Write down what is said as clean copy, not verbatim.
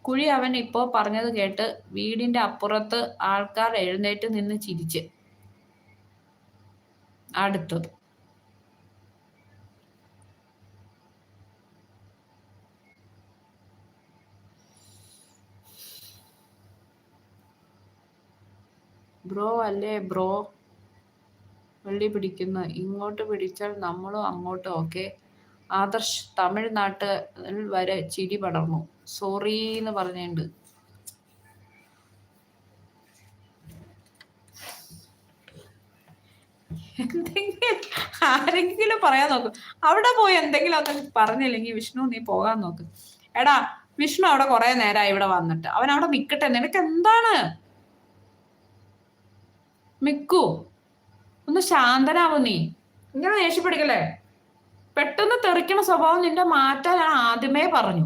കുഴി അവൻ ഇപ്പോ പറഞ്ഞത് കേട്ട് വീടിന്റെ അപ്പുറത്ത് ആൾക്കാർ എഴുന്നേറ്റ് നിന്ന് ചിരിച്ച്. അടുത്തത്. ബ്രോ അല്ലേ ബ്രോ വെള്ളി പിടിക്കുന്നു. ഇങ്ങോട്ട് പിടിച്ചാൽ നമ്മളും അങ്ങോട്ട്. ഓക്കെ. ആദർശ് തമിഴ്നാട്ടിൽ വരെ ചിരി പടർന്നു. സോറീന്ന് പറഞ്ഞിട്ടുണ്ട്. എന്തെങ്കിലും ആരെങ്കിലും പറയാൻ നോക്കും. അവിടെ പോയി എന്തെങ്കിലും ഒക്കെ പറഞ്ഞില്ലെങ്കിൽ വിഷ്ണു നീ പോകാൻ നോക്ക്. എടാ വിഷ്ണു അവിടെ കുറെ നേരമായി ഇവിടെ വന്നിട്ട്. അവൻ അവിടെ നിക്കട്ടെ. നിനക്ക് എന്താണ്? മിക്കു ഒന്ന് ശാന്തനാവും നീ. ഇങ്ങനെ ദേഷ്യപ്പെടിക്കല്ലേ. പെട്ടെന്ന് തെറിക്കണ സ്വഭാവം നിന്റെ മാറ്റാൻ ഞാൻ ആദ്യമേ പറഞ്ഞു.